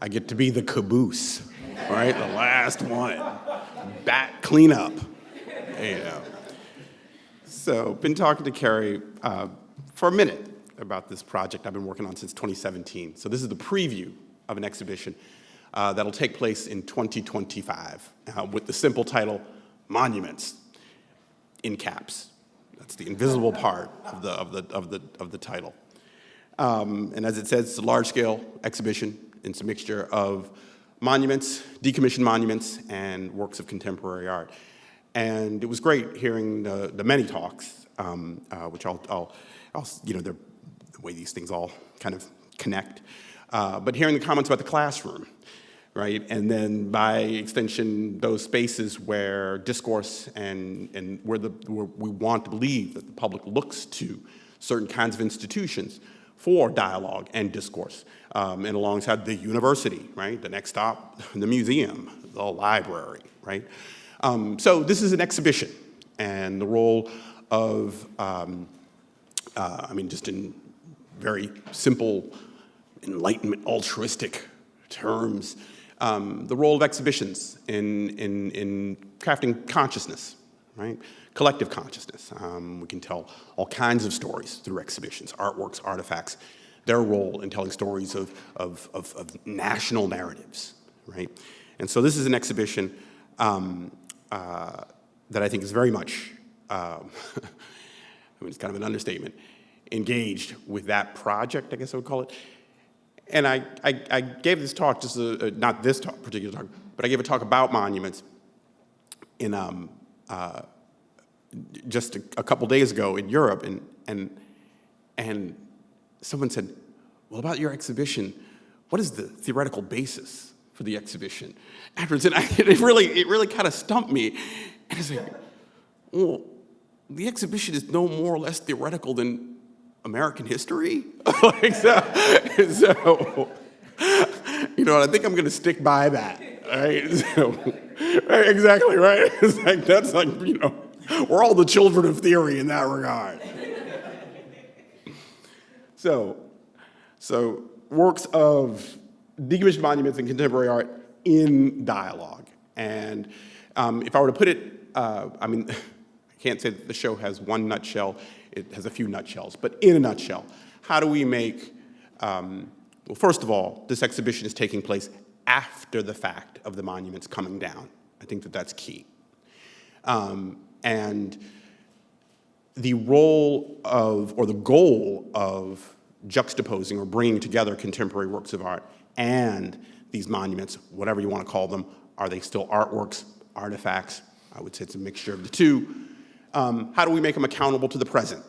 I get to be the caboose, right? The last one. Bat cleanup, you know. So, been talking to Carrie for a minute about this project I've been working on since 2017. So this is the preview of an exhibition that'll take place in 2025 with the simple title, Monuments, in caps. That's the invisible part of the title. And as it says, it's a large-scale exhibition. It's a mixture of monuments, decommissioned monuments, and works of contemporary art. And it was great hearing the many talks, which I'll you know, the way these things all kind of connect. But hearing the comments about the classroom, right? And then by extension, those spaces where discourse and where we want to believe that the public looks to certain kinds of institutions for dialogue and discourse, and alongside the university, right? The next stop, the museum, the library, right? So this is an exhibition, and the role of, I mean, just in very simple Enlightenment altruistic terms, the role of exhibitions in crafting consciousness, right? Collective consciousness. We can tell all kinds of stories through exhibitions, artworks, artifacts, their role in telling stories of national narratives, right? And so this is an exhibition that I think is very much, I mean, it's kind of an understatement, engaged with that project, I guess I would call it. And I gave this talk, just not this talk, particular talk, but I gave a talk about monuments in just a couple days ago in Europe, and someone said, "Well, about your exhibition, what is the theoretical basis for the exhibition?" Afterwards, and it really kind of stumped me. And it's like, well, the exhibition is no more or less theoretical than American history. Like, so, you know, I think I'm going to stick by that. Right? So, right, exactly right. It's like that's like, you know, we're all the children of theory in that regard. So works of decommissioned monuments and contemporary art in dialogue. And if I were to put it, I mean, I can't say that the show has one nutshell. It has a few nutshells. But in a nutshell, how do we make, well, first of all, this exhibition is taking place after the fact of the monuments coming down. I think that that's key. And the role of, or the goal of juxtaposing or bringing together contemporary works of art and these monuments, whatever you want to call them, are they still artworks, artifacts? I would say it's a mixture of the two. How do we make them accountable to the present?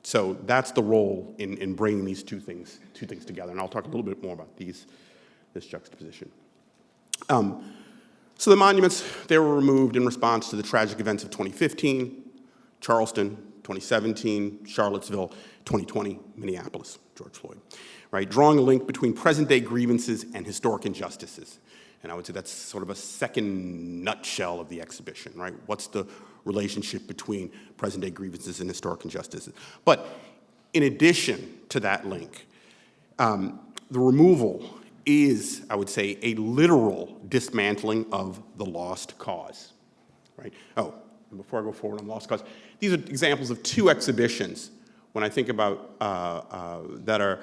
So that's the role in bringing these two things together, and I'll talk a little bit more about this juxtaposition. So the monuments, they were removed in response to the tragic events of 2015, Charleston, 2017, Charlottesville, 2020, Minneapolis, George Floyd, right? Drawing a link between present-day grievances and historic injustices. And I would say that's sort of a second nutshell of the exhibition, right? What's the relationship between present-day grievances and historic injustices? But in addition to that link, the removal is, I would say, a literal dismantling of the lost cause, right? Oh, and before I go forward on lost cause, these are examples of two exhibitions when I think about that are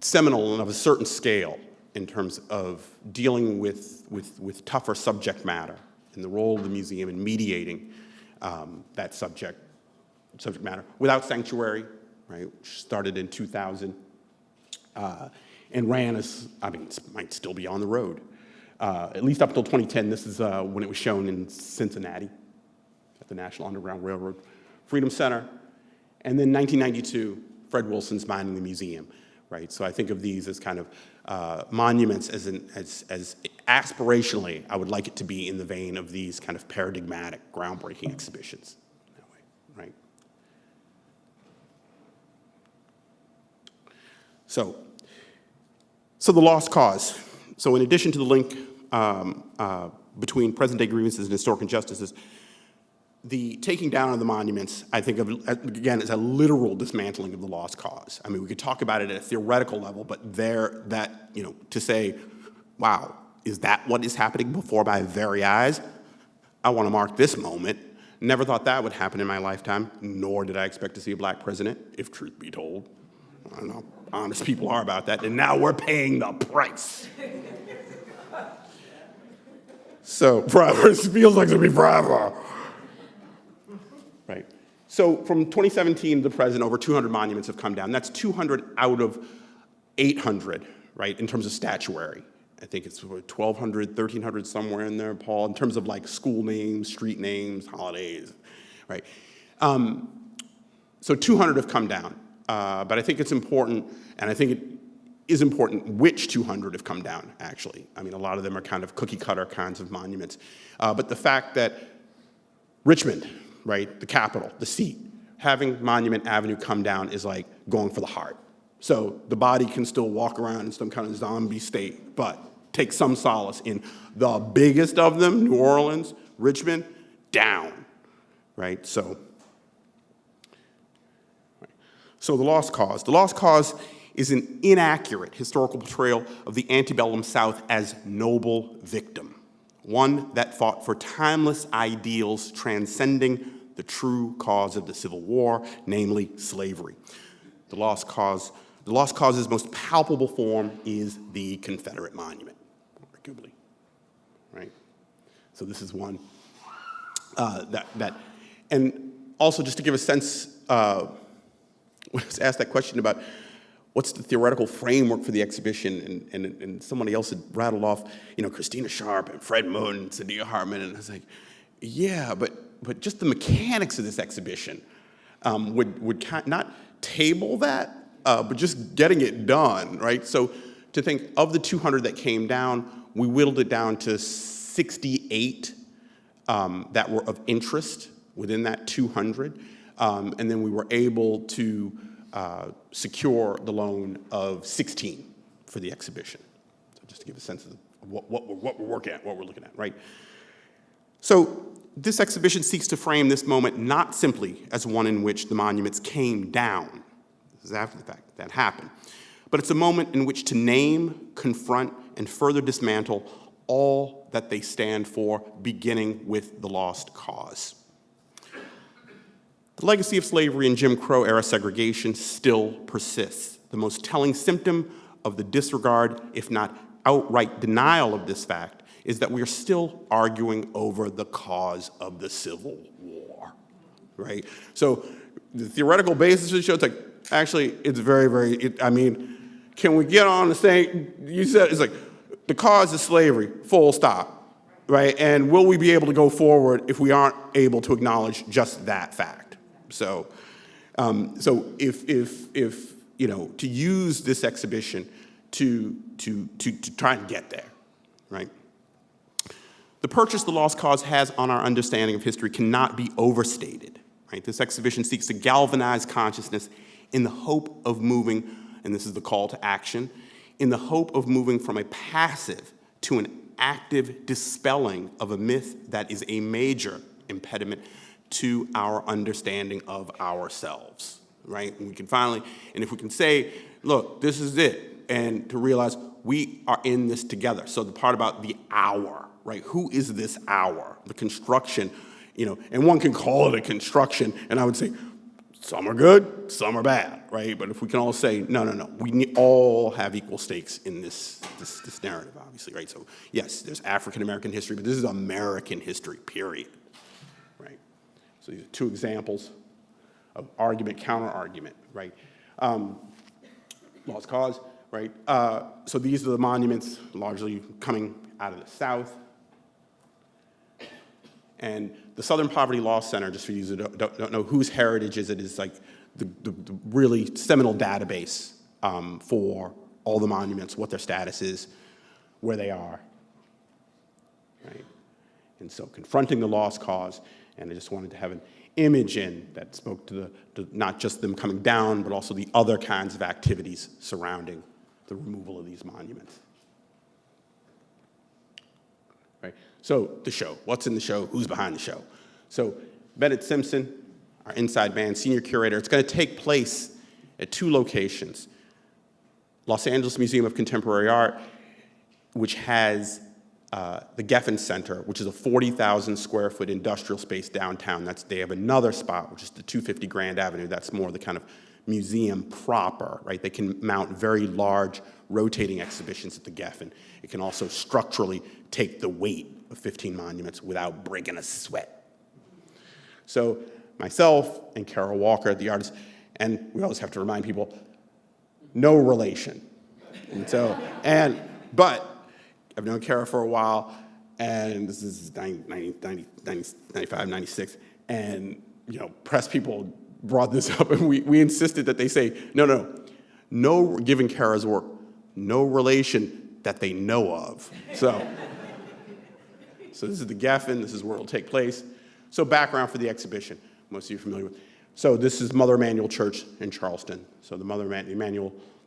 seminal and of a certain scale in terms of dealing with tougher subject matter and the role of the museum in mediating that subject matter without sanctuary, right? Which started in 2000 and ran as, I mean, it might still be on the road. At least up until 2010, this is when it was shown in Cincinnati at the National Underground Railroad Freedom Center. And then 1992, Fred Wilson's Mining the Museum, right? So I think of these as kind of monuments as aspirationally, I would like it to be in the vein of these kind of paradigmatic, groundbreaking exhibitions. That way, right? So the lost cause. So in addition to the link between present-day grievances and historic injustices, the taking down of the monuments, I think of, again, as a literal dismantling of the lost cause. I mean, we could talk about it at a theoretical level, but to say, wow, is that what is happening before my very eyes? I want to mark this moment. Never thought that would happen in my lifetime, nor did I expect to see a black president, if truth be told. I don't know how honest people are about that, and now we're paying the price. So, forever, it feels like it'll be forever. Right. So from 2017 to the present, over 200 monuments have come down. That's 200 out of 800, right, in terms of statuary. I think it's 1,200, 1,300, somewhere in there, Paul, in terms of like school names, street names, holidays, right? So 200 have come down. But I think it's important, and I think it is important which 200 have come down, actually. I mean, a lot of them are kind of cookie-cutter kinds of monuments. But the fact that Richmond, right, the capital, the seat, having Monument Avenue come down is like going for the heart. So the body can still walk around in some kind of zombie state, but take some solace in the biggest of them, New Orleans, Richmond, down, right? So the lost cause. The lost cause is an inaccurate historical portrayal of the antebellum South as noble victim, one that fought for timeless ideals transcending the true cause of the Civil War, namely slavery. The lost cause's most palpable form is the Confederate monument, arguably, right? So this is one and also just to give a sense, when I was asked that question about what's the theoretical framework for the exhibition, and somebody else had rattled off, Christina Sharp and Fred Moon and Sadia Hartman, and I was like, yeah, but just the mechanics of this exhibition would not table that, but just getting it done, right? So to think of the 200 that came down, we whittled it down to 68 that were of interest within that 200, and then we were able to secure the loan of 16 for the exhibition. So just to give a sense of what we're working at, what we're looking at, right? So this exhibition seeks to frame this moment not simply as one in which the monuments came down, this is after the fact that happened, but it's a moment in which to name, confront, and further dismantle all that they stand for, beginning with the lost cause. The legacy of slavery and Jim Crow-era segregation still persists. The most telling symptom of the disregard, if not outright denial of this fact, is that we are still arguing over the cause of the Civil War, right? So the theoretical basis of the show, it's like, actually, it's very, can we get on the same, you said, it's like, the cause is slavery, full stop, right? And will we be able to go forward if we aren't able to acknowledge just that fact? So if to use this exhibition to try and get there, right? The purchase the lost cause has on our understanding of history cannot be overstated, right? This exhibition seeks to galvanize consciousness in the hope of moving, and this is the call to action, in the hope of moving from a passive to an active dispelling of a myth that is a major impediment to our understanding of ourselves, right? And we can finally, and if we can say, look, this is it, and to realize we are in this together. So the part about the hour, right? Who is this hour? The construction, and one can call it a construction, and I would say, some are good, some are bad, right? But if we can all say, no, we all have equal stakes in this narrative, obviously, right? So yes, there's African-American history, but this is American history, period, right? So these are two examples of argument, counter-argument, right? Lost cause, right? So these are the monuments largely coming out of the South. And the Southern Poverty Law Center, just for you who don't know whose heritage is it, is like the really seminal database for all the monuments, what their status is, where they are, right? And so confronting the lost cause, and I just wanted to have an image in that spoke to not just them coming down, but also the other kinds of activities surrounding the removal of these monuments. Right? So the show, what's in the show, who's behind the show? So Bennett Simpson, our inside man, senior curator. It's going to take place at 2 locations. Los Angeles Museum of Contemporary Art, which has the Geffen Center, which is a 40,000 square foot industrial space downtown. They have another spot, which is the 250 Grand Avenue. That's more the kind of museum proper, right? They can mount very large rotating exhibitions at the Geffen. It can also structurally take the weight of 15 monuments without breaking a sweat. So myself and Carol Walker, the artist, and we always have to remind people, no relation. But I've known Kara for a while, and this is 95, 96, and press people brought this up, and we insisted that they say, no, given Kara's work, no relation that they know of. So this is the Geffen, this is where it'll take place. So background for the exhibition, most of you are familiar with. So this is Mother Emanuel Church in Charleston. So the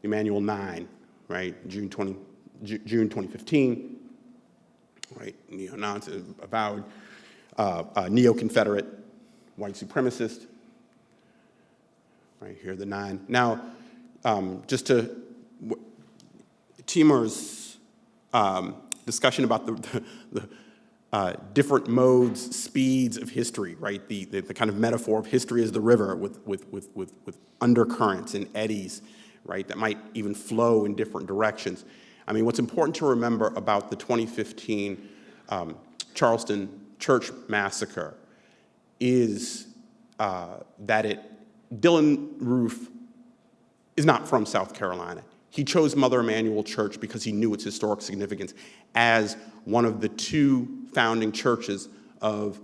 Emanuel 9, right, June 2015, right, avowed neo-Confederate white supremacist. Right here, the 9. Now, just to Timur's discussion about the different modes, speeds of history, right? The kind of metaphor of history as the river with undercurrents and eddies, right? That might even flow in different directions. I mean, what's important to remember about the 2015 Charleston church massacre is that Dylan Roof is not from South Carolina. He chose Mother Emanuel Church because he knew its historic significance as one of the 2 founding churches of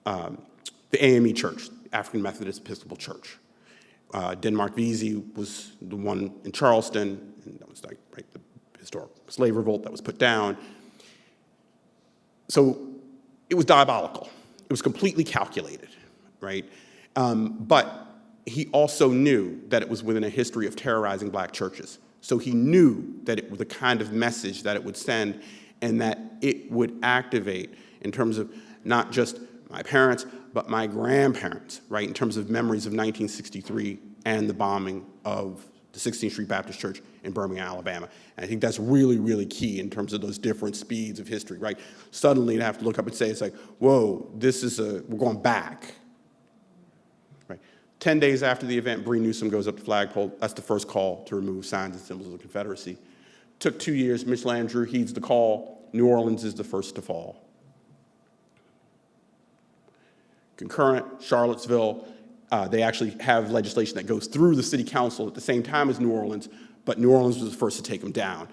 the AME Church, African Methodist Episcopal Church. Denmark Vesey was the one in Charleston, and that was the historic slave revolt that was put down. So it was diabolical. It was completely calculated, right? But he also knew that it was within a history of terrorizing black churches. So he knew that it was the kind of message that it would send and that it would activate in terms of not just my parents, but my grandparents, right, in terms of memories of 1963 and the bombing of the 16th Street Baptist Church in Birmingham, Alabama. And I think that's really, really key in terms of those different speeds of history, right? Suddenly you have to look up and say, it's like, whoa, we're going back. 10 days after the event, Bree Newsom goes up to flagpole. That's the first call to remove signs and symbols of the Confederacy. Took 2 years. Mitch Landrieu heeds the call. New Orleans is the first to fall. Concurrent, Charlottesville, they actually have legislation that goes through the city council at the same time as New Orleans, but New Orleans was the first to take them down,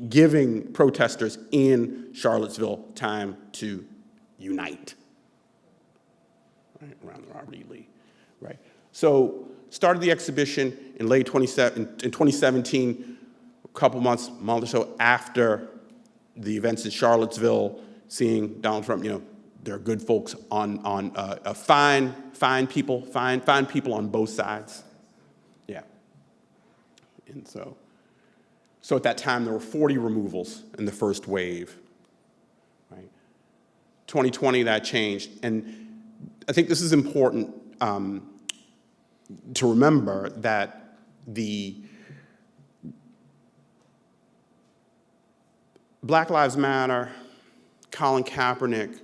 giving protesters in Charlottesville time to unite, right, around the Robert E. Lee. Right. So started the exhibition in late 2017, a month or so after the events in Charlottesville, seeing Donald Trump, there are good folks on fine people on both sides. Yeah. And so at that time, there were 40 removals in the first wave. Right. 2020, that changed. And I think this is important to remember that the Black Lives Matter, Colin Kaepernick,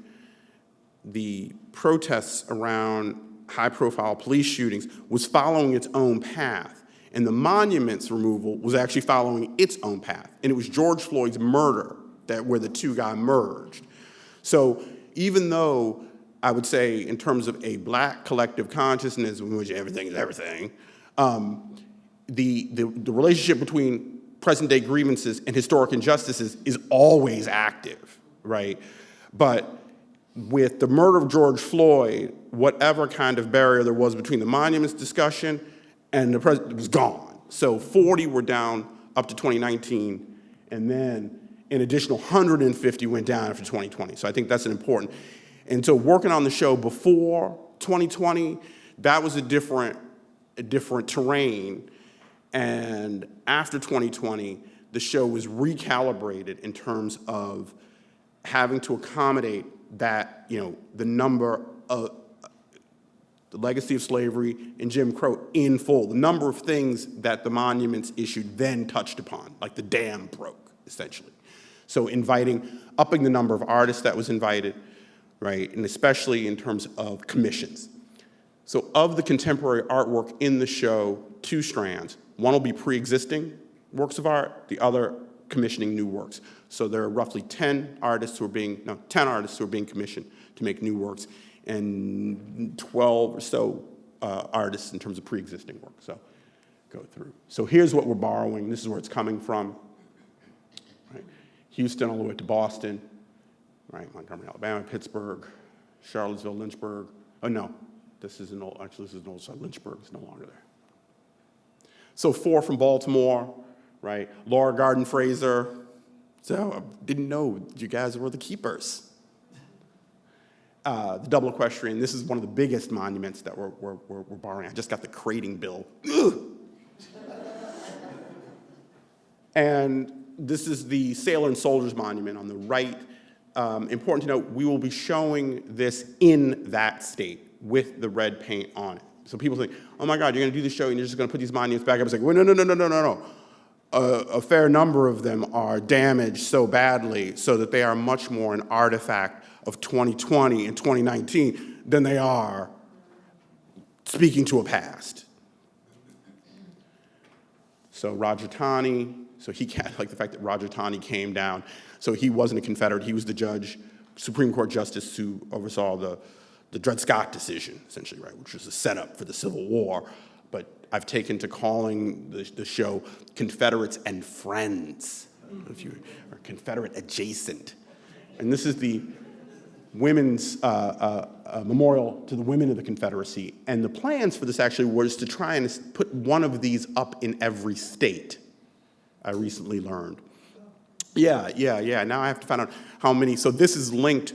the protests around high-profile police shootings was following its own path. And the monuments removal was actually following its own path. And it was George Floyd's murder where the 2 got merged. So even though I would say in terms of a black collective consciousness in which everything is everything, the relationship between present-day grievances and historic injustices is always active, right? But with the murder of George Floyd, whatever kind of barrier there was between the monuments discussion and the president was gone. So 40 were down up to 2019, and then an additional 150 went down after 2020. So I think that's an important. And so working on the show before 2020, that was a different terrain. And after 2020, the show was recalibrated in terms of having to accommodate that, the number of the legacy of slavery, and Jim Crow in full. The number of things that the monuments issued then touched upon, like the dam broke, essentially. So upping the number of artists that was invited, right, and especially in terms of commissions. So of the contemporary artwork in the show, 2 strands. One will be pre-existing works of art, the other commissioning new works. So there are roughly 10 artists who are being commissioned to make new works, and 12 or so artists in terms of pre-existing work. So go through. So here's what we're borrowing. This is where it's coming from. Right? Houston all the way to Boston, right? Montgomery, Alabama, Pittsburgh, Charlottesville, Lynchburg. Oh no, this is an old site. Lynchburg is no longer there. So 4 from Baltimore, right? Laura Garden Fraser. So I didn't know you guys were the keepers. The double equestrian, this is one of the biggest monuments that we're borrowing. I just got the crating bill. And this is the Sailor and Soldiers Monument on the right. Important to note, we will be showing this in that state with the red paint on it. So people think, oh my God, you're gonna do the show and you're just gonna put these monuments back up. It's like, well, no. A fair number of them are damaged so badly so that they are much more an artifact of 2020 and 2019 than they are speaking to a past. So Roger Taney, so he can't, like the fact that Roger Taney came down, so he wasn't a Confederate, he was the judge, Supreme Court justice who oversaw the Dred Scott decision, essentially, right, which was a setup for the Civil War. But I've taken to calling the show Confederates and Friends, if you are Confederate adjacent. And this is the women's memorial to the women of the Confederacy. And the plans for this actually was to try and put one of these up in every state, I recently learned. Yeah. Now I have to find out how many. So this is linked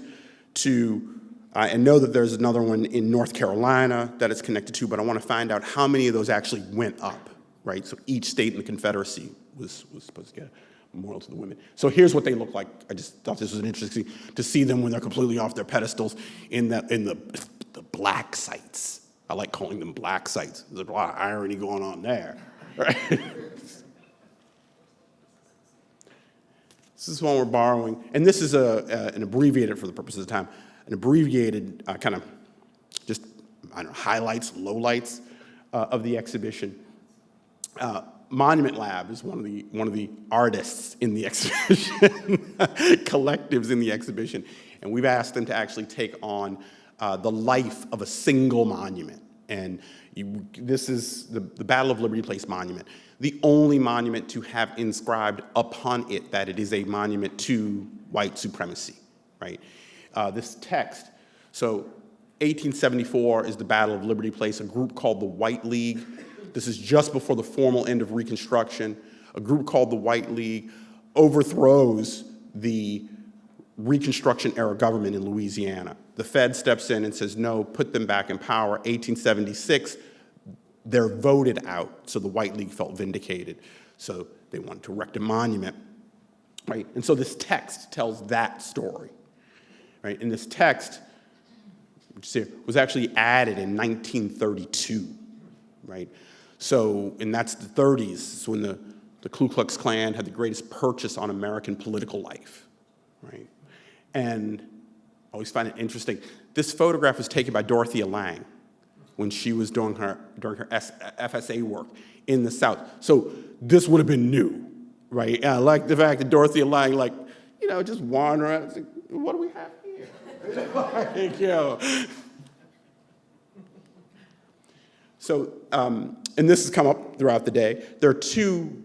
to, I know that there's another one in North Carolina that it's connected to, but I want to find out how many of those actually went up, right? So each state in the Confederacy was supposed to get a memorial to the women. So here's what they look like. I just thought this was interesting to see them when they're completely off their pedestals in the black sites. I like calling them black sites. There's a lot of irony going on there, right? This is one we're borrowing, and this is an abbreviated, for the purposes of time, an abbreviated kind of just, I don't know, highlights, lowlights of the exhibition. Monument Lab is one of the artists in the exhibition, collectives in the exhibition, and we've asked them to actually take on the life of a single monument. And this is the Battle of Liberty Place monument, the only monument to have inscribed upon it that it is a monument to white supremacy, right? This text, so 1874 is the Battle of Liberty Place, a group called the White League. This is just before the formal end of Reconstruction. A group called the White League overthrows the Reconstruction-era government in Louisiana. The Fed steps in and says, no, put them back in power. 1876, they're voted out, so the White League felt vindicated. So they wanted to erect a monument, right? And so this text tells that story, right? And this text, which was actually added in 1932, right? So, and that's the 30s, it's when the Ku Klux Klan had the greatest purchase on American political life, right? And I always find it interesting. This photograph was taken by Dorothea Lange when she was doing her FSA work in the South. So this would have been new, right? I like the fact that Dorothea Lange, like, you know, just wandering around, like, what do we have here? Like, you know. So, and this has come up throughout the day. There are 2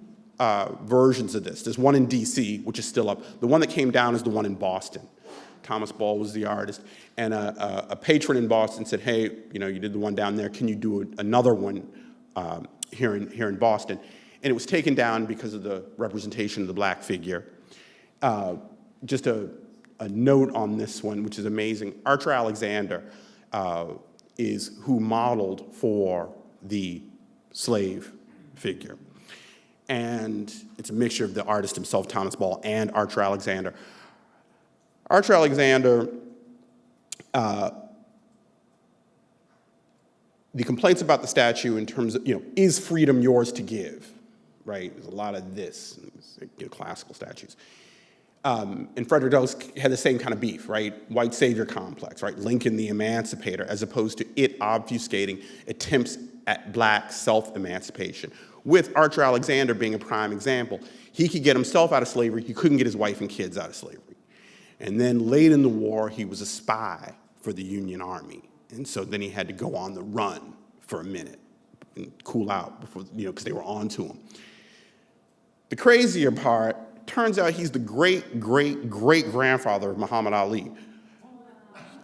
versions of this. There's one in DC, which is still up. The one that came down is the one in Boston. Thomas Ball was the artist, and a patron in Boston said, hey, you know, you did the one down there, can you do another one here in Boston? And it was taken down because of the representation of the black figure. Just a note on this one, which is amazing. Archer Alexander is who modeled for the slave figure. And it's a mixture of the artist himself, Thomas Ball, and Archer Alexander. Archer Alexander the complaints about the statue in terms of, is freedom yours to give, right? There's a lot of this, classical statues. And Frederick Douglass had the same kind of beef, right? White savior complex, right? Lincoln the emancipator, as opposed to it obfuscating attempts at black self-emancipation, with Archer Alexander being a prime example. He could get himself out of slavery, he couldn't get his wife and kids out of slavery. And then late in the war, he was a spy for the Union Army. And so then he had to go on the run for a minute and cool out before, because they were on to him. The crazier part, turns out he's the great-great-great-grandfather of Muhammad Ali.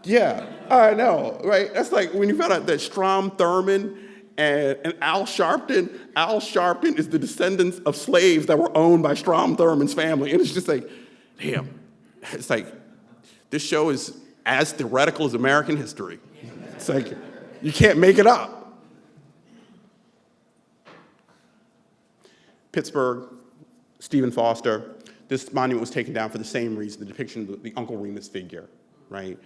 Yeah, I know, right? That's like when you found out that Strom Thurmond and Al Sharpton is the descendants of slaves that were owned by Strom Thurmond's family. And it's just like, damn. It's like, this show is as theoretical as American history. It's like, you can't make it up. Pittsburgh, Stephen Foster. This monument was taken down for the same reason, the depiction of the Uncle Remus figure, right?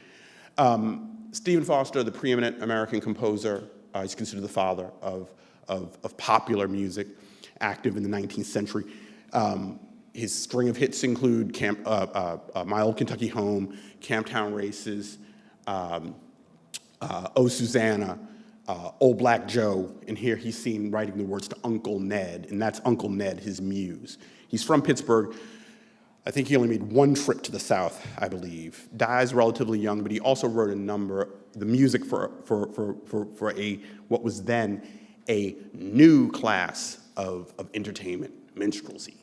Stephen Foster, the preeminent American composer, he's considered the father of popular music, active in the 19th century. His string of hits include My Old Kentucky Home, Camptown Races, Oh Susanna, Old Black Joe, and here he's seen writing the words to Uncle Ned, and that's Uncle Ned, his muse. He's from Pittsburgh. I think he only made one trip to the South, I believe. Dies relatively young, but he also wrote the music for what was then a new class of entertainment, minstrelsy.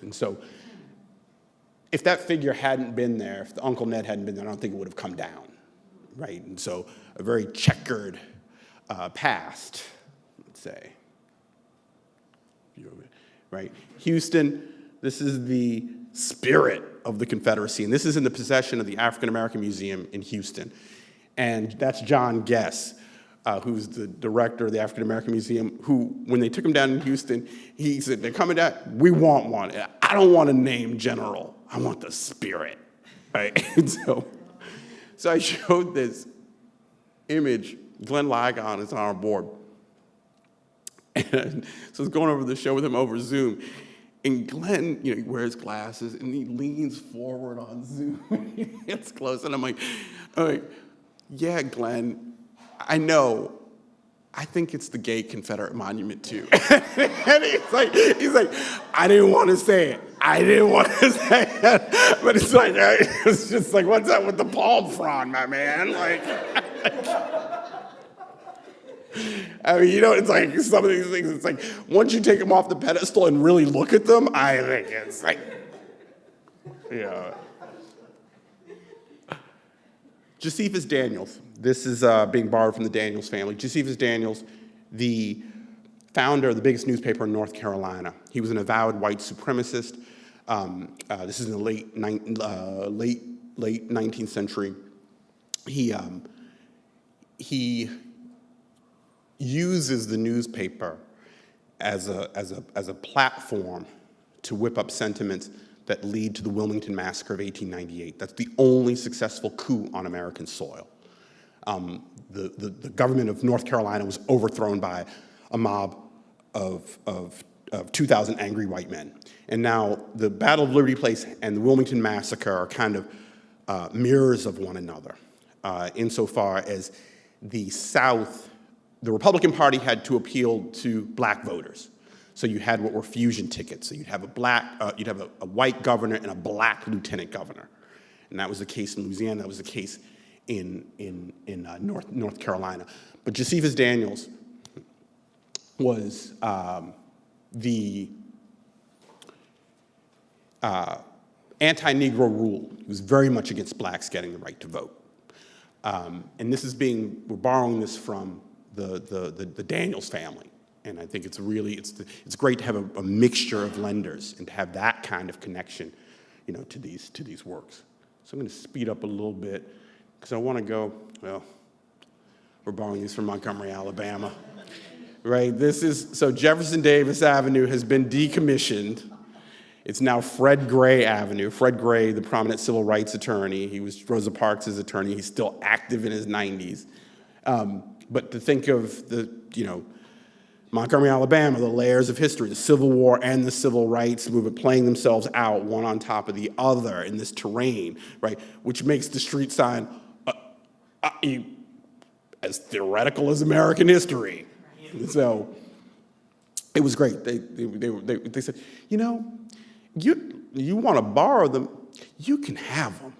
And so, if that figure hadn't been there, if the Uncle Ned hadn't been there, I don't think it would have come down, right? And so, a very checkered past, let's say. Right? Houston, this is the spirit of the Confederacy, and this is in the possession of the African American Museum in Houston. And that's John Guess, who's the director of the African American Museum, who, when they took him down in Houston, he said, they're coming down, we want one. I don't want a name general, I want the spirit, right? And so I showed this image. Glenn Ligon is on our board. And so I was going over the show with him over Zoom. And Glenn, he wears glasses and he leans forward on Zoom. He gets close, and I'm like, yeah, Glenn, I know. I think it's the gay Confederate monument too. And he's like, I didn't want to say it. I didn't want to say it. But it's just like, what's up with the palm frond, my man? I mean, it's like some of these things, it's like, once you take them off the pedestal and really look at them, I think it's like, Josephus Daniels. This is being borrowed from the Daniels family. Josephus Daniels, the founder of the biggest newspaper in North Carolina. He was an avowed white supremacist. This is in the late 19th century. He uses the newspaper as a platform to whip up sentiments that lead to the Wilmington Massacre of 1898. That's the only successful coup on American soil. The government of North Carolina was overthrown by a mob of 2,000 angry white men. And now the Battle of Liberty Place and the Wilmington Massacre are kind of mirrors of one another, insofar as the South, the Republican Party had to appeal to black voters. So you had what were fusion tickets. So you'd have a white governor and a black lieutenant governor. And that was the case in Louisiana, that was the case in North Carolina. But Josephus Daniels was the anti-Negro rule. He was very much against blacks getting the right to vote. And this is we're borrowing this from the Daniels family. And I think it's great to have a mixture of lenders and to have that kind of connection, to these works. So I'm going to speed up a little bit because I want to go, we're borrowing these from Montgomery, Alabama, right? So Jefferson Davis Avenue has been decommissioned. It's now Fred Gray Avenue. Fred Gray, the prominent civil rights attorney, he was Rosa Parks' attorney. He's still active in his 90s. But to think of the, Montgomery, Alabama, the layers of history, the Civil War and the Civil Rights Movement playing themselves out one on top of the other in this terrain, right? Which makes the street sign as theoretical as American history. So it was great. They said, you want to borrow them, you can have them.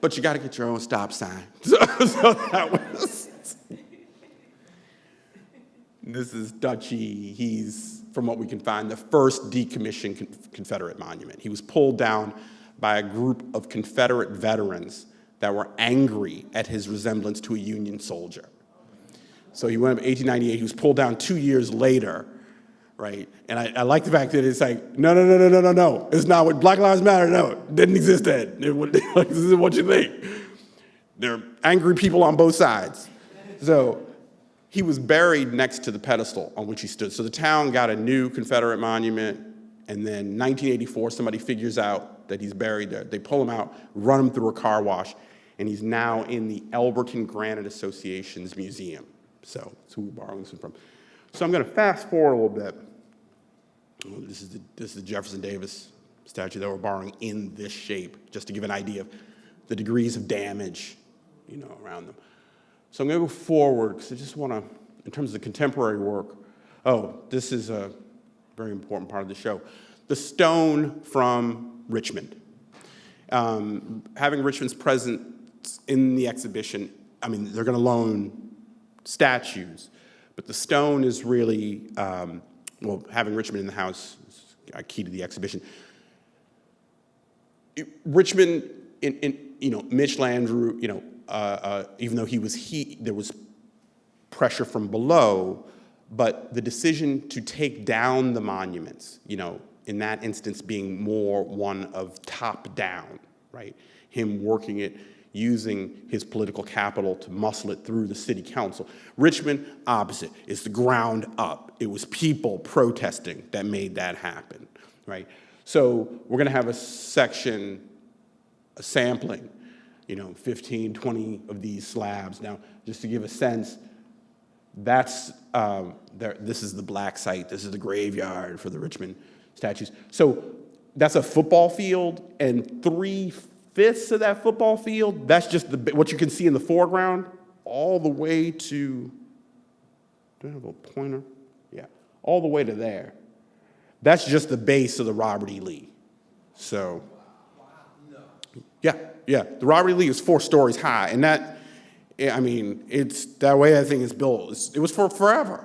But you got to get your own stop sign. So that was... This is Dutchie. He's, from what we can find, the first decommissioned Confederate monument. He was pulled down by a group of Confederate veterans that were angry at his resemblance to a Union soldier. So he went up in 1898. He was pulled down 2 years later, right? And I like the fact that it's like, no. It's not what Black Lives Matter. No, it didn't exist then. This is what you think. There are angry people on both sides. So he was buried next to the pedestal on which he stood. So the town got a new Confederate monument, and then 1984, somebody figures out that he's buried there. They pull him out, run him through a car wash, and he's now in the Elberton Granite Association's museum. So that's who we're borrowing this from. So I'm going to fast forward a little bit. This is the Jefferson Davis statue that we're borrowing in this shape, just to give an idea of the degrees of damage, around them. So I'm going to go forward because I just want to, in terms of the contemporary work, this is a very important part of the show. The stone from Richmond. Having Richmond's presence in the exhibition, they're going to loan statues, but the stone is really, having Richmond in the house is a key to the exhibition. Richmond, Mitch Landrieu, even though there was pressure from below, but the decision to take down the monuments, in that instance being more one of top down, right? Him working it, using his political capital to muscle it through the city council. Richmond, opposite, is the ground up. It was people protesting that made that happen, right? So we're gonna have a section, a sampling, 15, 20 of these slabs. Now, just to give a sense, this is the black site, this is the graveyard for the Richmond statues. So that's a football field, and 3/5 of that football field, that's just what you can see in the foreground, all the way to, do I have a pointer? Yeah, all the way to there. That's just the base of the Robert E. Lee. So, yeah, the Robert E. Lee is 4 stories high, and it's that way I think it's built. It was for forever.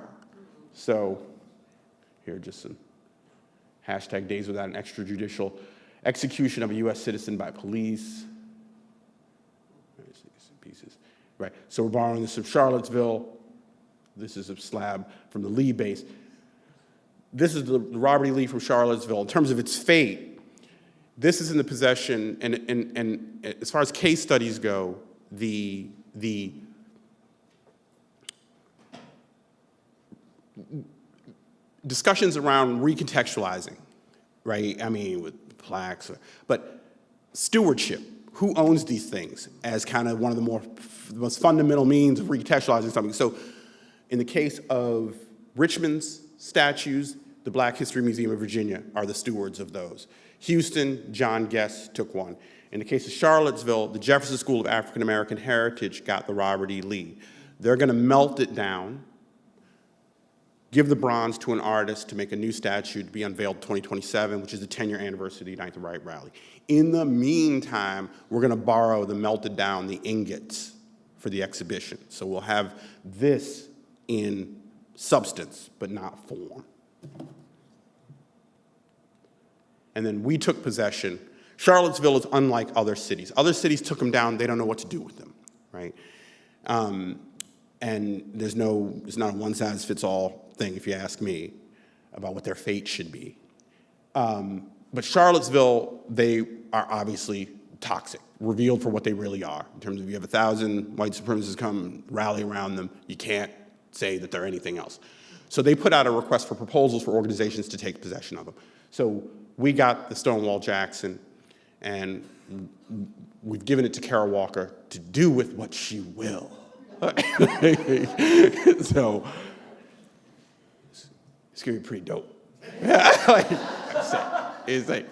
So, here, just some hashtag days without an extrajudicial execution of a U.S. citizen by police. Let me see some pieces. Right, so we're borrowing this from Charlottesville. This is a slab from the Lee base. This is the Robert E. Lee from Charlottesville. In terms of its fate, this is in the possession, and as far as case studies go, the discussions around recontextualizing, right? With plaques, but stewardship. Who owns these things as kind of one of the most fundamental means of recontextualizing something. So in the case of Richmond's statues, the Black History Museum of Virginia are the stewards of those. Houston, John Guest took one. In the case of Charlottesville, the Jefferson School of African American Heritage got the Robert E. Lee. They're going to melt it down, give the bronze to an artist to make a new statue to be unveiled 2027, which is the 10-year anniversary of the Unite the Right rally. In the meantime, we're going to borrow the melted down, the ingots for the exhibition. So we'll have this in substance, but not form. And then we took possession. Charlottesville is unlike other cities. Other cities took them down, they don't know what to do with them, right? And it's not a one-size-fits-all thing, if you ask me, about what their fate should be. But Charlottesville, they are obviously toxic, revealed for what they really are. In terms of if you have 1,000 white supremacists come rally around them, you can't say that they're anything else. So they put out a request for proposals for organizations to take possession of them. So we got the Stonewall Jackson, and we've given it to Kara Walker to do with what she will. So it's gonna be pretty dope. Like, it's like,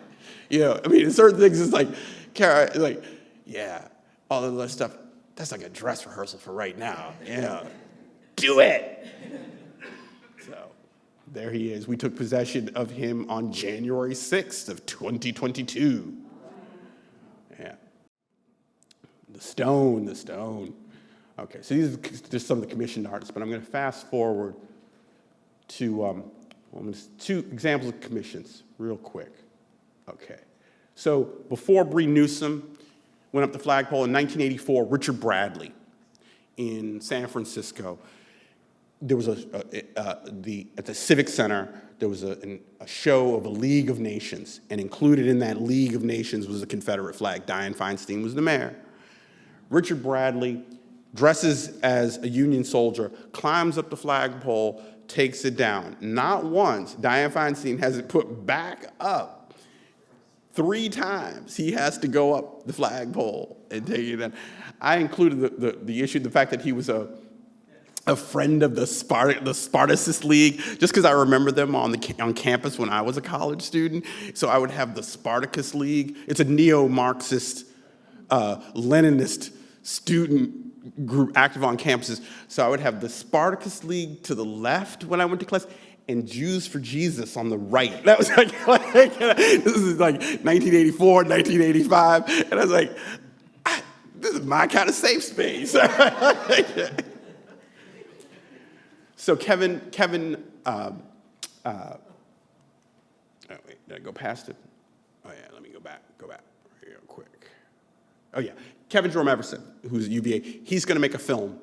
I mean, certain things, it's like, Kara, like, yeah, all of that stuff, that's like a dress rehearsal for right now. Yeah, do it. So there he is. We took possession of him on January 6th of 2022. Yeah. The stone. Okay, so these are just some of the commissioned artists, but I'm going to fast forward to 2 examples of commissions real quick. Okay, so before Bree Newsom went up the flagpole in 1984, Richard Bradley in San Francisco, there was at the Civic Center, there was a show of a League of Nations, and included in that League of Nations was a Confederate flag. Dianne Feinstein was the mayor. Richard Bradley dresses as a Union soldier, climbs up the flagpole, takes it down. Not once. Dianne Feinstein has it put back up. 3 times he has to go up the flagpole and take it down. I included the issue, the fact that he was a friend of the Spartacist League, just because I remember them on campus when I was a college student. So I would have the Spartacus League. It's a neo-Marxist, Leninist student group active on campuses. So I would have the Spartacus League to the left when I went to class, and Jews for Jesus on the right. That was like this is like 1984, 1985, and I was like, this is my kind of safe space. So Kevin, oh wait, did I go past it? Oh yeah, let me go back real quick. Oh yeah, Kevin Jerome Everson, who's at UVA, he's gonna make a film.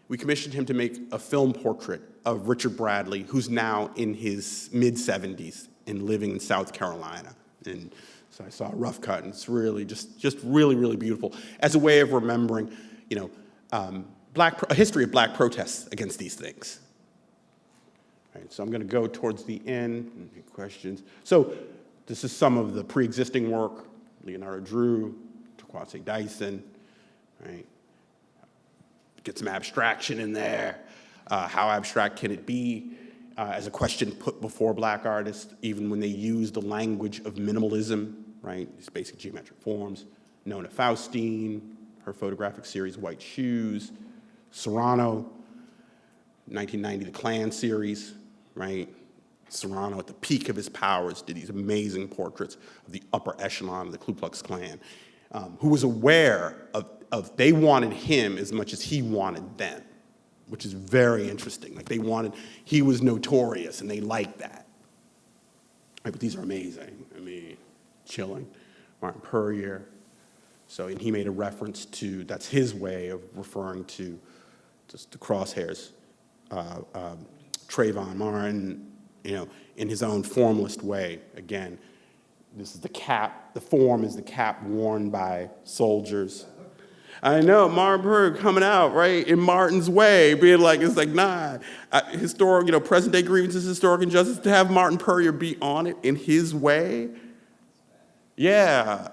We commissioned him to make a film portrait of Richard Bradley, who's now in his mid-70s and living in South Carolina. And so I saw a rough cut, and it's really just really, really beautiful as a way of remembering, a history of black protests against these things. All right, so I'm going to go towards the end. Any questions? So this is some of the pre-existing work: Leonardo Drew, Kwasi Dyson, right? Get some abstraction in there. How abstract can it be? As a question put before black artists, even when they use the language of minimalism, right? These basic geometric forms. Nona Faustine, her photographic series, White Shoes. Serrano, 1990, the Klan series, right? Serrano, at the peak of his powers, did these amazing portraits of the upper echelon of the Ku Klux Klan, who was aware of they wanted him as much as he wanted them, which is very interesting. Like he was notorious, and they liked that. Right, but these are amazing. I mean, chilling. Martin Puryear. So, and he made a reference to, that's his way of referring to just the crosshairs. Trayvon Martin, in his own formalist way. Again, this is the cap, the form is the cap worn by soldiers. I know, Martin Puryear coming out, right, in Martin's way, being like, it's like, nah, historic, present-day grievances, historic injustice, to have Martin Puryear be on it in his way, yeah.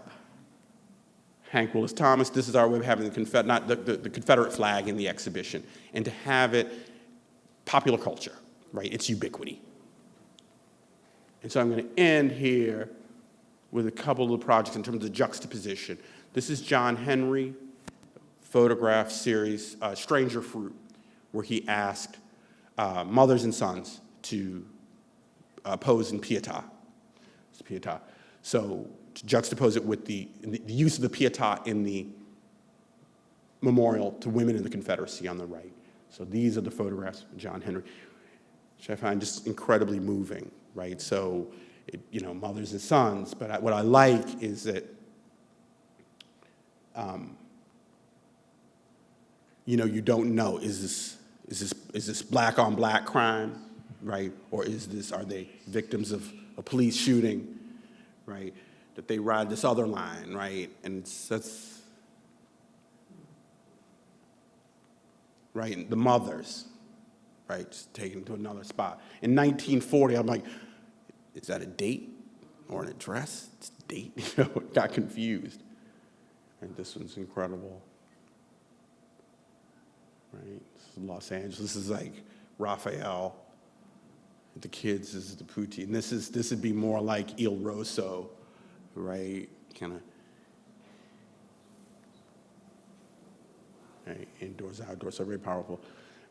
Hank Willis Thomas, this is our way of having the Confederate flag in the exhibition, and to have it popular culture, right, it's ubiquity. And so I'm going to end here with a couple of the projects in terms of juxtaposition. This is John Henry, photograph series, Stranger Fruit, where he asked mothers and sons to pose in Pietà. It's Pietà. So to juxtapose it with the use of the Pietà in the memorial to women in the Confederacy on the right. So these are the photographs of John Henry, which I find just incredibly moving, right? So, mothers and sons, but what I like is that you don't know, is this black on black crime, right? Or are they victims of a police shooting, right? That they ride this other line, right? And that's, right, and the mothers, right, just taken to another spot. In 1940, I'm like, is that a date or an address? It's a date, got confused. And this one's incredible. Right? This is Los Angeles. This is like Raphael. The kids is the Pucci. And this would be more like Il Rosso, right? Kind of. Right? Indoors, outdoors, so very powerful.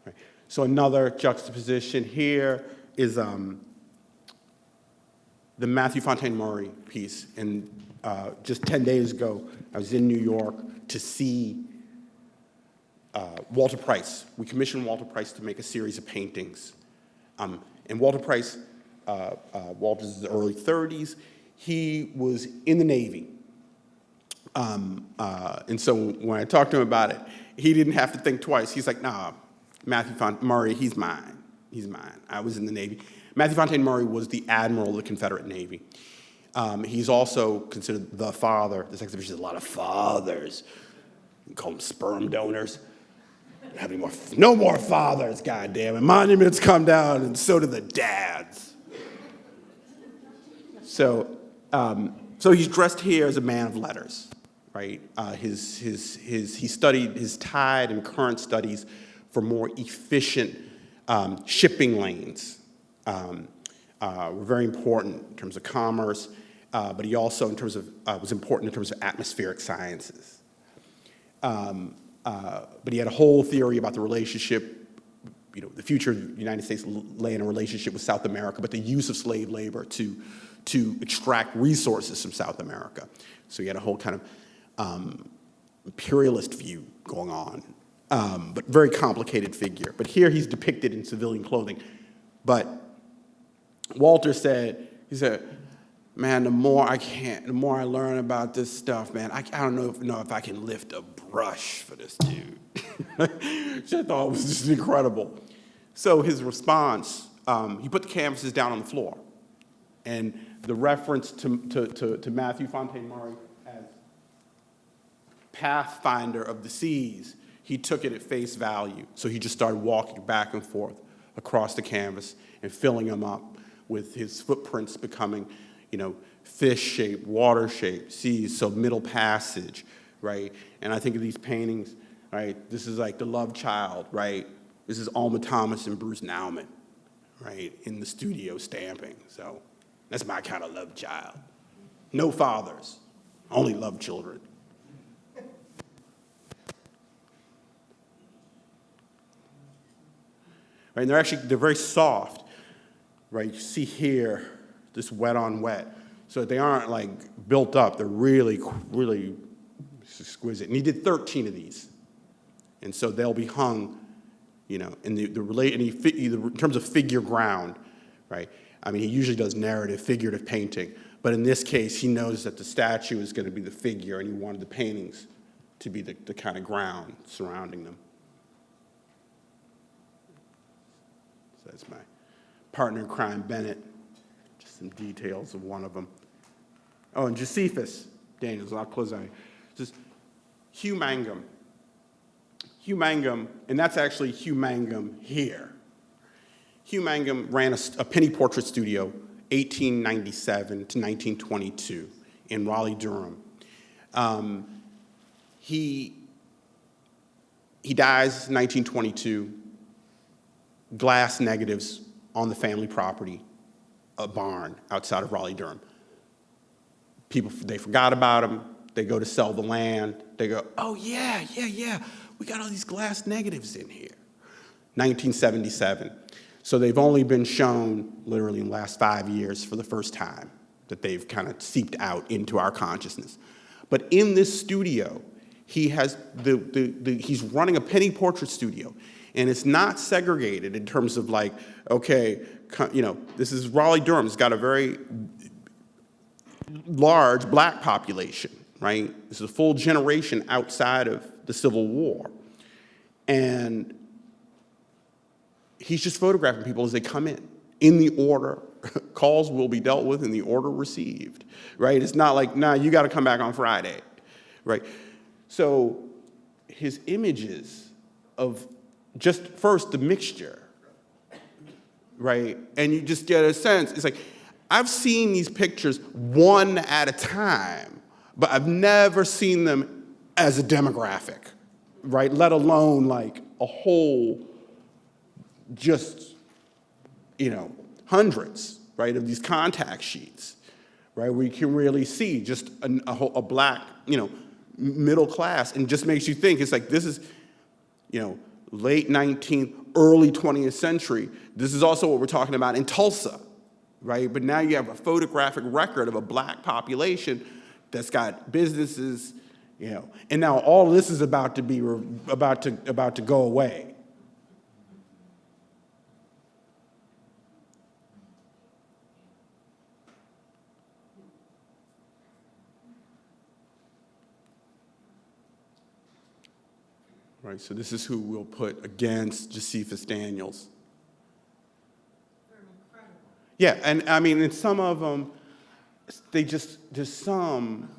Right? So another juxtaposition here is the Matthew Fontaine Maury piece. And just 10 days ago, I was in New York to see Walter Price. We commissioned Walter Price to make a series of paintings. And Walter Price, Walter's in the early 30s, he was in the Navy. And so when I talked to him about it, he didn't have to think twice. He's like, nah, Matthew Fontaine Maury, he's mine. He's mine. I was in the Navy. Matthew Fontaine Maury was the admiral of the Confederate Navy. He's also considered the father. This exhibition has a lot of fathers. You can call them sperm donors. No more fathers, goddammit. Monuments come down, and so do the dads. So he's dressed here as a man of letters, right? He studied his tide and current studies for more efficient shipping lanes. Were very important in terms of commerce, but he also, in terms of, was important in terms of atmospheric sciences. But he had a whole theory about the relationship, the future of the United States lay in a relationship with South America, but the use of slave labor to extract resources from South America. So he had a whole kind of imperialist view going on, but very complicated figure. But here he's depicted in civilian clothing. But Walter said, man, the more I learn about this stuff, man, I don't know if I can lift a brush for this dude. Which I thought was just incredible. So his response, he put the canvases down on the floor. And the reference to Matthew Fontaine Maury as pathfinder of the seas, he took it at face value. So he just started walking back and forth across the canvas and filling them up with his footprints becoming fish-shaped, water-shaped, seas, so Middle Passage, right? And I think of these paintings, right? This is like the love child, right? This is Alma Thomas and Bruce Nauman, right? In the studio stamping. So that's my kind of love child. No fathers, only love children. Right? And they're very soft, right? You see here, this wet on wet. So they aren't like built up. They're really, really exquisite. And he did 13 of these. And so they'll be hung, in in terms of figure ground, right? I mean, he usually does narrative, figurative painting. But in this case, he knows that the statue is going to be the figure, and he wanted the paintings to be the kind of ground surrounding them. So that's my partner in crime, Bennett. Just some details of one of them. Oh, and Josephus Daniels, I'll close on. Just Hugh Mangum. Hugh Mangum, and that's actually Hugh Mangum here. Hugh Mangum ran a penny portrait studio, 1897 to 1922, in Raleigh, Durham. He dies in 1922, glass negatives on the family property, a barn outside of Raleigh, Durham. People, they forgot about him. They go to sell the land. They go, oh, yeah. We got all these glass negatives in here. 1977. So they've only been shown literally in the last 5 years for the first time that they've kind of seeped out into our consciousness. But in this studio, he has he's running a penny portrait studio. And it's not segregated in terms of like, okay, this is Raleigh, Durham. It's got a very large black population, right? This is a full generation outside of the Civil War. And he's just photographing people as they come in the order. Calls will be dealt with in the order received, right? It's not like, nah, you got to come back on Friday, right? So his images of just first the mixture, right? And you just get a sense, it's like, I've seen these pictures one at a time, but I've never seen them as a demographic, right? Let alone like a whole, just, hundreds, right, of these contact sheets, right, where you can really see just a black, middle class, and just makes you think, it's like, this is, late 19th, early 20th century. This is also what we're talking about in Tulsa, right? But now you have a photographic record of a black population that's got businesses, and now all of this is about to go away. Right, so this is who we'll put against Josephus Daniels. Yeah, and I mean, in some of them, there's some,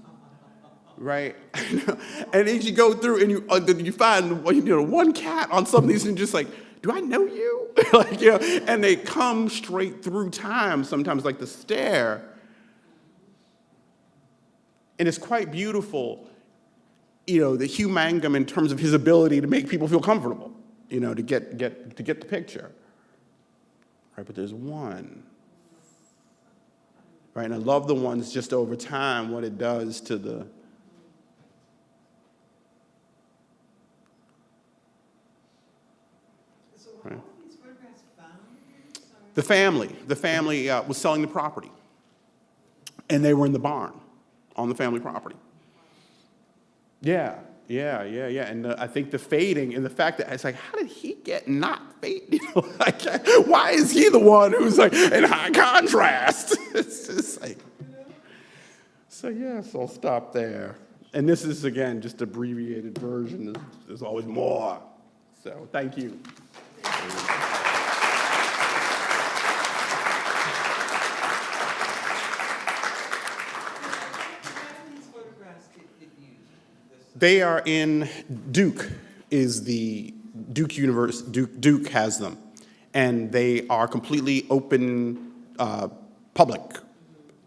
right? And as you go through and you find one cat on some of these, and just like, do I know you? And they come straight through time, sometimes like the stare. And it's quite beautiful, the Hugh Mangum in terms of his ability to make people feel comfortable, to get the picture. Right, but there's one. Right, and I love the ones just over time, what it does to the. So how are these photographs found? The family was selling the property, and they were in the barn on the family property. Yeah. And I think the fading and the fact that it's like, how did he get not faded? Why is he the one who's like in high contrast? It's just like, so yes, I'll stop there. And this is, again, just abbreviated version. There's always more. So thank you. They are in Duke, is the Duke University. Duke has them, and they are completely open, public.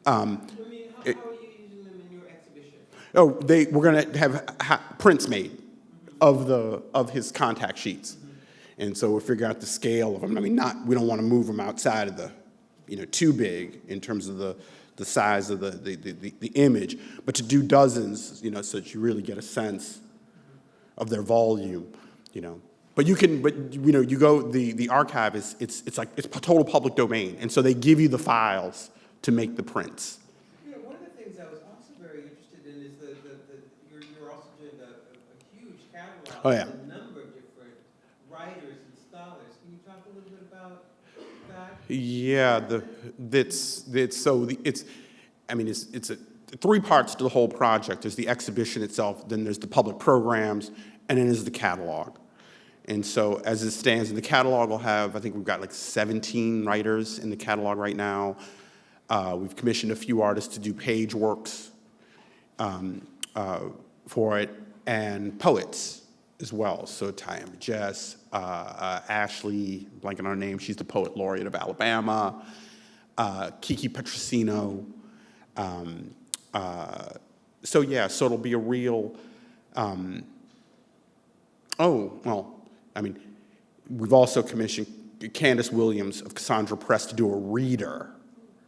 How are you using them in your exhibition? Oh, we're going to have prints made of his contact sheets, and so we'll figure out the scale of them. I mean, we don't want to move them outside of the, too big in terms of the size of the image, but to do dozens, so that you really get a sense of their volume, But you go, the archive it's total public domain, and so they give you the files to make the prints. One of the things I was also very interested in is you're also doing a huge catalog. Oh, yeah. Of a number of different writers and scholars. Can you talk a little bit about that? Yeah, it's three parts to the whole project. There's the exhibition itself, then there's the public programs, and then there's the catalog. And so as it stands in the catalog, I think we've got like 17 writers in the catalog right now. We've commissioned a few artists to do page works for it, and poets as well. So Tyam Jess, Ashley, blanking on her name, she's the poet laureate of Alabama, Kiki Petrosino. So it'll be a real, we've also commissioned Candace Williams of Cassandra Press to do a reader,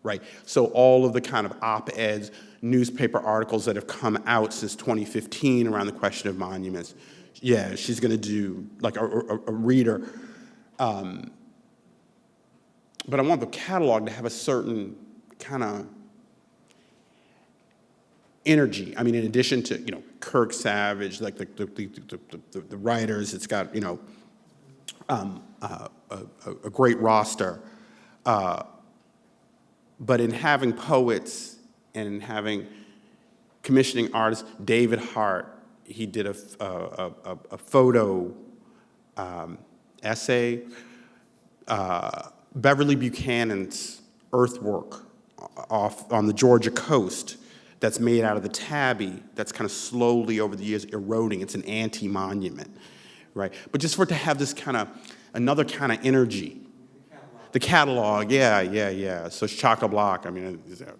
right? So all of the kind of op-eds, newspaper articles that have come out since 2015 around the question of monuments, yeah, she's going to do like a reader. But I want the catalog to have a certain kind of energy. I mean, in addition to, Kirk Savage, like the writers, it's got, a great roster. But in having poets and in having commissioning artists, David Hart, he did a photo essay. Beverly Buchanan's earthwork off on the Georgia coast that's made out of the tabby that's kind of slowly over the years eroding. It's an anti-monument, right? But just for it to have this kind of, another kind of energy. The catalog, yeah. So it's chock-a-block. I mean, it's a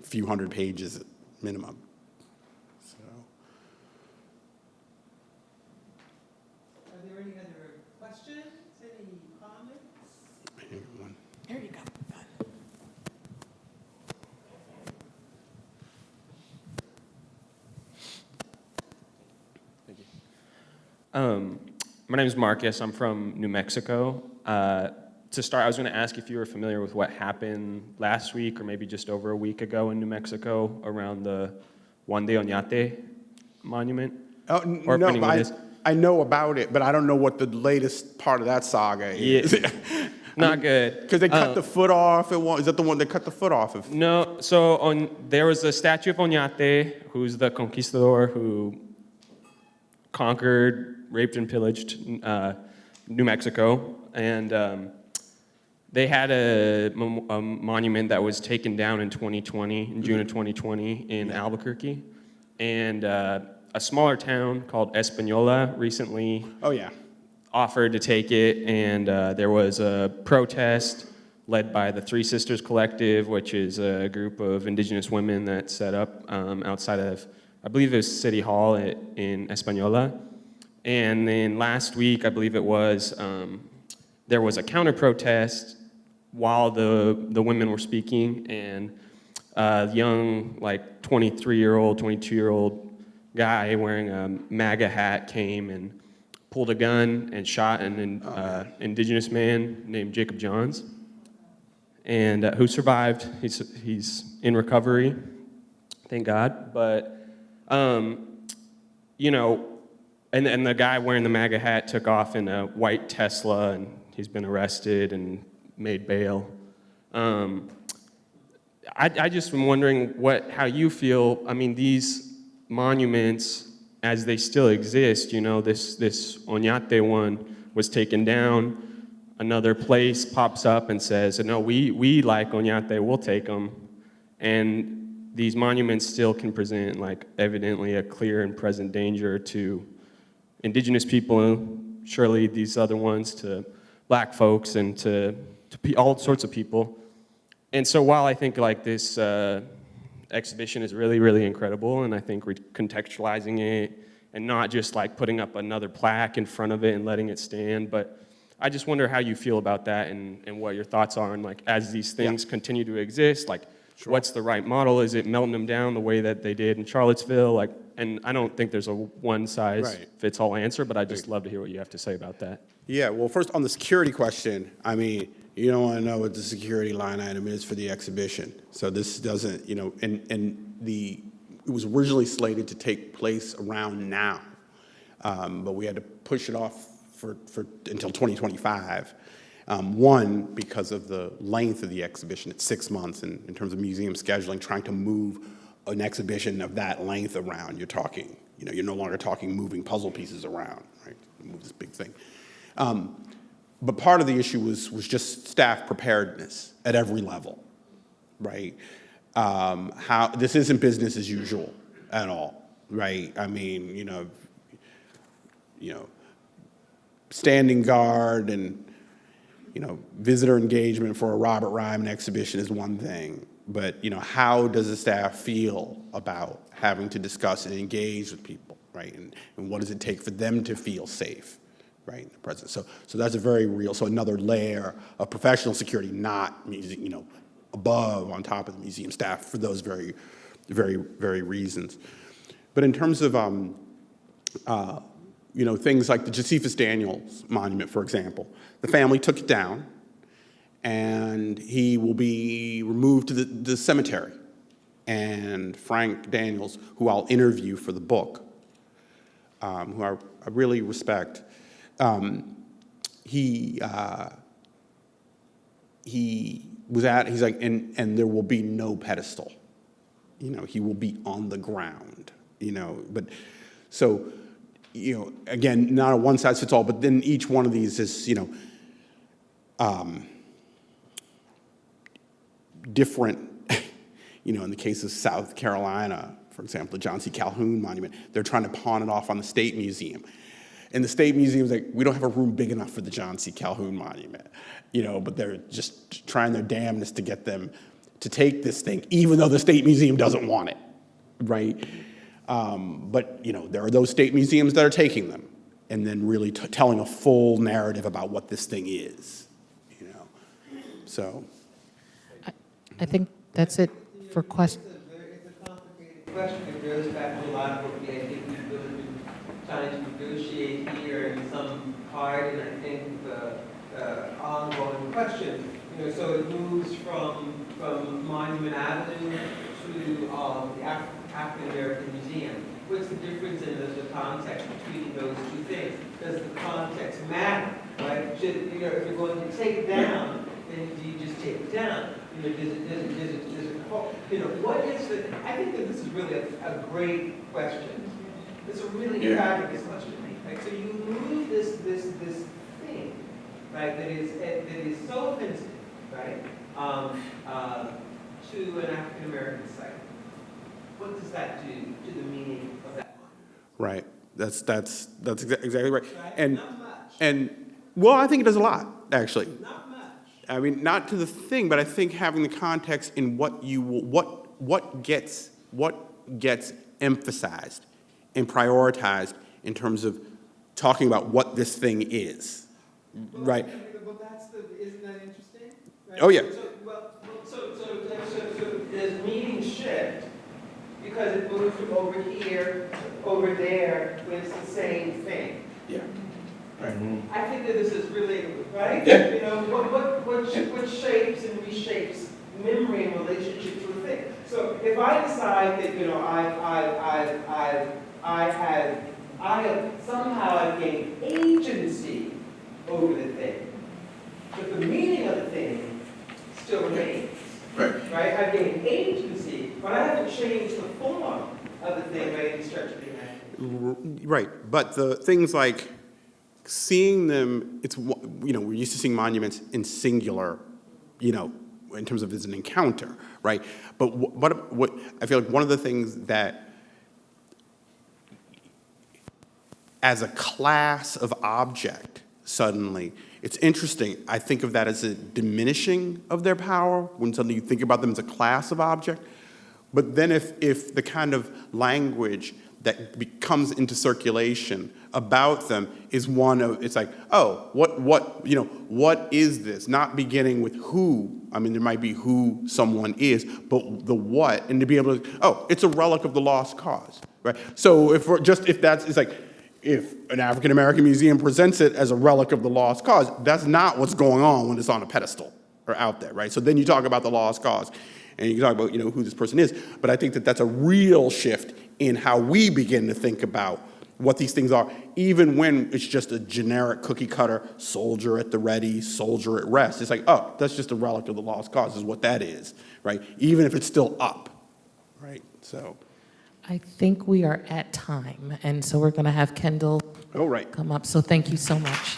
few hundred pages at minimum. So, My name is Marcus. I'm from New Mexico. To start, I was going to ask if you were familiar with what happened last week or maybe just over a week ago in New Mexico around the Juan de Oñate monument. Oh, Or no, if anyone is. I know about it, but I don't know what the latest part of that saga is. Yeah. Not good. Because they cut the foot off. Is that the one that cut the foot off of? No, so there was a statue of Oñate, who's the conquistador who conquered, raped, and pillaged New Mexico. And they had a monument that was taken down in 2020, in June of 2020, in Albuquerque. And a smaller town called Española recently offered to take it, and there was a protest led by the Three Sisters Collective, which is a group of indigenous women that set up outside of, I believe it was City Hall in Española. And then last week, I believe it was, there was a counter-protest while the women were speaking, and a young, like 23-year-old, 22-year-old guy wearing a MAGA hat came and pulled a gun and shot an indigenous man named Jacob Johns, and who survived. He's in recovery, thank God. But you know, and the guy wearing the MAGA hat took off in a white Tesla, and he's been arrested and made bail. I just am wondering how you feel. I mean, these monuments, as they still exist, you know, this Oñate one was taken down. Another place pops up and says, no, we like Oñate, we'll take them. And these monuments still can present, like, evidently a clear and present danger to indigenous people, surely these other ones, to black folks, and to all sorts of people. And so while I think, like, this exhibition is really, really incredible, and I think recontextualizing it and not just like putting up another plaque in front of it and letting it stand, but I just wonder how you feel about that, and what your thoughts are on, like, as these things continue to exist, like, what's the right model? Is it melting them down the way that they did in Charlottesville? Like, and I don't think there's a one-size-fits-all answer, but I'd just love to hear what you have to say about that. Yeah, well, first on the security question, I mean, you don't want to know what the security line item is for the exhibition. So this doesn't, you know, it was originally slated to take place around now, but we had to push it off until 2025. One, because of the length of the exhibition, it's 6 months, and in terms of museum scheduling, trying to move an exhibition of that length around, you're talking, you know, you're no longer talking moving puzzle pieces around, right? Move this big thing. But part of the issue was just staff preparedness at every level, right? How this isn't business as usual at all, right? I mean, you know, standing guard and, you know, visitor engagement for a Robert Ryman exhibition is one thing, but, you know, how does the staff feel about having to discuss and engage with people, right? And what does it take for them to feel safe, right, in the present? So that's a very real, so another layer of professional security, not, you know, above, on top of the museum staff for those very, very, very reasons. But in terms of, you know, things like the Josephus Daniels monument, for example, the family took it down, and he will be removed to the cemetery. And Frank Daniels, who I'll interview for the book, who I really respect, he's like, and there will be no pedestal. You know, he will be on the ground, you know, but so, you know, again, not a one size fits all, but then each one of these is, you know, different. You know, in the case of South Carolina, for example, the John C. Calhoun Monument, they're trying to pawn it off on the State Museum. And the State Museum's like, we don't have a room big enough for the John C. Calhoun Monument, you know, but they're just trying their damnedest to get them to take this thing, even though the State Museum doesn't want it, right? But, you know, there are those state museums that are taking them and then really telling a full narrative about what this thing is, you know, so. I think that's it for questions. It's a complicated question. It goes back to a lot of what I think we've been trying to negotiate here in some part, and I think the ongoing question, so it moves from Monument Avenue to the African American Museum. What's the difference in the context between those two things? Does the context matter, right? If you're going to take it down, then do you just take it down? Does it, what is the, I think that this is really a great question. It's a really fabulous question, right? So you move this thing, right, that is so offensive, right, to an African American site. What does that do to the meaning of that monument? Right. That's exactly right. Right? Not much. And well, I think it does a lot, actually. Not much. I mean, not to the thing, but I think having the context in what gets emphasized and prioritized in terms of talking about what this thing is, right? Well, isn't that interesting? Right? Oh, yeah. So there's meaning shift because it moves from over here to over there, when it's the same thing. Yeah. Right. I think that this is really, right? Yeah. What shapes and reshapes memory and relationship to a thing. So if I decide that, somehow I've gained agency over the thing, but the meaning of the thing still remains. Right. Right? I've gained agency, but I haven't changed the form of the thing by any stretch of the imagination. Right. But the things like seeing them, we're used to seeing monuments in singular, in terms of as an encounter, right? But what I feel like one of the things that, as a class of object, suddenly, it's interesting. I think of that as a diminishing of their power when suddenly you think about them as a class of object. But then if the kind of language that comes into circulation about them is one of, it's like, oh, what is this? Not beginning with who. I mean, there might be who someone is, but the what, and to be able to, oh, it's a relic of the lost cause, right? So it's like, if an African American museum presents it as a relic of the lost cause, that's not what's going on when it's on a pedestal or out there, right? So then you talk about the lost cause, and you talk about who this person is. But I think that that's a real shift in how we begin to think about what these things are, even when it's just a generic cookie cutter, soldier at the ready, soldier at rest. It's like, oh, that's just a relic of the lost cause is what that is, right? Even if it's still up, right? So. I think we are at time, and so we're going to have Kendall Oh, right. come up. So thank you so much.